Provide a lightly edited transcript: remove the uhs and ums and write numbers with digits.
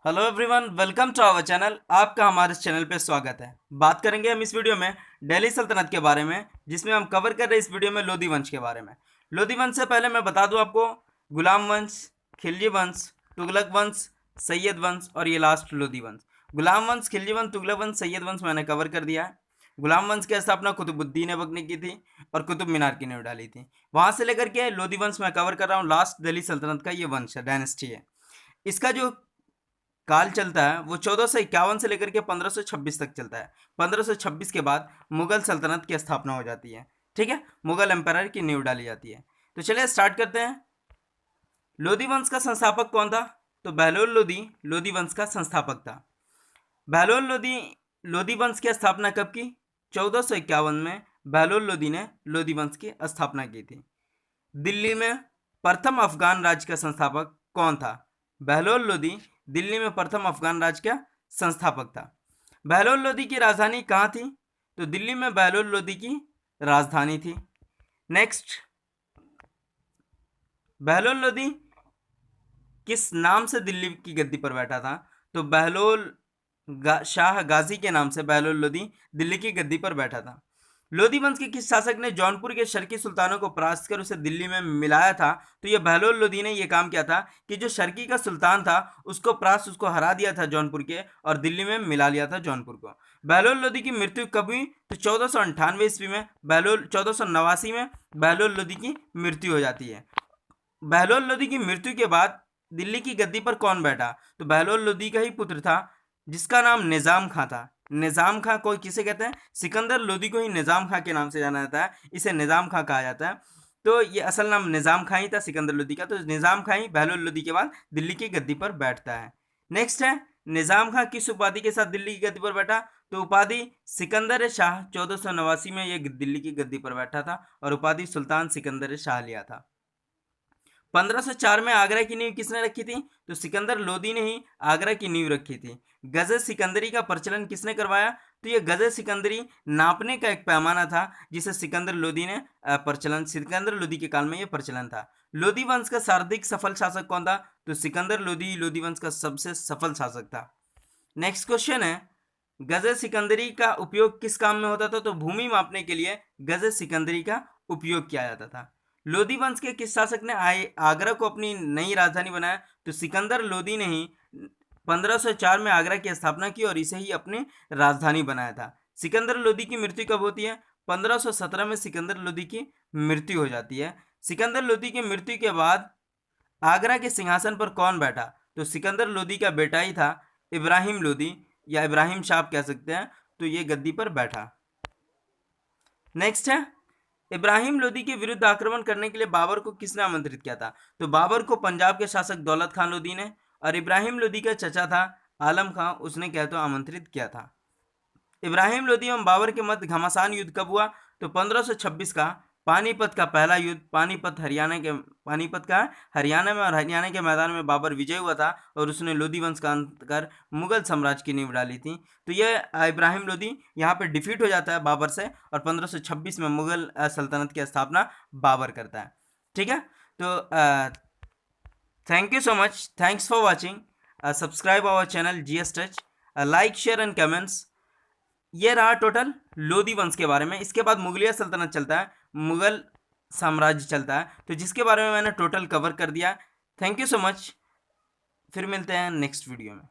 Hello everyone, welcome to our channel. आपका हमारे इस चैनल पे स्वागत है। बात करेंगे हम इस वीडियो में दिल्ली सल्तनत के बारे में, जिसमें हम कवर कर रहे हैं इस वीडियो में लोधी वंश के बारे में। लोधी वंश से पहले मैं बता दूं आपको गुलाम वंश, खिलजी वंश, तुगलक वंश, सैयद वंश और ये लास्ट लोधी वंश। गुलाम वंश, खिलजी वंश, तुगलक वंश, सैयद वंश मैंने कवर कर दिया है। गुलाम वंश की स्थापना कुतुबुद्दीन ऐबक ने की थी और कुतुब मीनार की नींव डाली थी। वहां से लेकर के लोधी वंश मैं कवर कर रहा हूँ। लास्ट दिल्ली सल्तनत का ये वंश है, डायनेस्टी है। इसका जो काल चलता है वो 1451 से लेकर के 1526 तक चलता है। 1526 के बाद मुगल सल्तनत की स्थापना हो जाती है। ठीक है, मुगल एम्पायर की नींव डाली जाती है। तो चलिए स्टार्ट करते हैं। लोधी वंश का संस्थापक कौन था? तो बहलोल लोधी लोधी वंश का संस्थापक था। बहलोल लोधी लोधी वंश की स्थापना कब की? 1451 में बहलोल लोधी ने लोधी वंश की स्थापना की थी। दिल्ली में प्रथम अफगान राज्य का संस्थापक कौन था? बहलोल लोधी दिल्ली में प्रथम अफगान राज्य का संस्थापक था। बहलोल लोधी की राजधानी कहाँ थी? तो दिल्ली में बहलोल लोधी की राजधानी थी। नेक्स्ट, बहलोल लोधी किस नाम से दिल्ली की गद्दी पर बैठा था? तो बहलोल शाह गाजी के नाम से बहलोल लोधी दिल्ली की गद्दी पर बैठा था। लोधी वंश के किस शासक ने जौनपुर के शर्की सुल्तानों को परास्त कर उसे दिल्ली में मिलाया था? तो ये बहलोल लोधी ने यह काम किया था कि जो शर्की का सुल्तान था उसको हरा दिया था जौनपुर के, और दिल्ली में मिला लिया था जौनपुर को। बहलोल लोधी की मृत्यु कब हुई? तो 1498 ईस्वी में 1489 में बहलोल लोधी की मृत्यु हो जाती है। बहलोल लोधी की मृत्यु के बाद दिल्ली की गद्दी पर कौन बैठा? तो बहलोल लोधी का ही पुत्र था, जिसका नाम निजाम खां था। निजाम खां कोई किसे कहते हैं? सिकंदर लोधी को ही निजाम खां के नाम से जाना जाता है, इसे निजाम खां कहा जाता है। तो ये असल नाम निजाम खां ही था सिकंदर लोधी का। तो निजाम खां ही बहलोल लोधी के बाद दिल्ली की गद्दी पर बैठता है। नेक्स्ट है, निजाम खां किस उपाधि के साथ दिल्ली की गद्दी पर बैठा? तो उपाधि सिकंदर शाह। 1489 में यह दिल्ली की गद्दी पर बैठा था और उपाधि सुल्तान सिकंदर शाह लिया था। 1504 में आगरा की नींव किसने रखी थी? तो सिकंदर लोधी ने ही आगरा की नींव रखी थी। गजे सिकंदरी का प्रचलन किसने करवाया? तो ये गजे सिकंदरी नापने का एक पैमाना था, जिसे सिकंदर लोधी ने सिकंदर लोधी के काल में यह प्रचलन था। लोधी वंश का सर्वाधिक सफल शासक कौन था? तो सिकंदर लोधी लोधी वंश का सबसे सफल शासक था। नेक्स्ट क्वेश्चन है, गजे सिकंदरी का उपयोग किस काम में होता था? तो भूमि मापने के लिए गजे सिकंदरी का उपयोग किया जाता था। लोधी वंश के किस शासक ने आगरा को अपनी नई राजधानी बनाया? तो सिकंदर लोधी ने ही 1504 में आगरा की स्थापना की और इसे ही अपनी राजधानी बनाया था। सिकंदर लोधी की मृत्यु कब होती है? 1517 में सिकंदर लोधी की मृत्यु हो जाती है। सिकंदर लोधी की मृत्यु के बाद आगरा के सिंहासन पर कौन बैठा? तो सिकंदर लोधी का बेटा ही था इब्राहिम लोधी, या इब्राहिम शाह कह सकते हैं। तो ये गद्दी पर बैठा। नेक्स्ट है, इब्राहिम लोधी के विरुद्ध आक्रमण करने के लिए बाबर को किसने आमंत्रित किया था? तो बाबर को पंजाब के शासक दौलत खान लोधी ने, और इब्राहिम लोधी का चचा था आलम खां, उसने क्या तो आमंत्रित किया था। इब्राहिम लोधी एवं बाबर के मध्य घमासान युद्ध कब हुआ? तो 1526 का पानीपत का पहला युद्ध। पानीपत का हरियाणा में, और हरियाणा के मैदान में बाबर विजय हुआ था और उसने लोधी वंश का अंत कर मुगल साम्राज्य की नींव डाली थी। तो ये इब्राहिम लोधी यहाँ पे डिफीट हो जाता है बाबर से, और 1526 में मुगल सल्तनत की स्थापना बाबर करता है। ठीक है, तो thank you so much, thanks for watching. Subscribe our channel GS touch, like share and comments. ये रहा टोटल लोधी वंश के बारे में। इसके बाद मुगलिया सल्तनत चलता है, मुगल साम्राज्य चलता है, तो जिसके बारे में मैंने टोटल कवर कर दिया। थैंक यू सो मच, फिर मिलते हैं नेक्स्ट वीडियो में।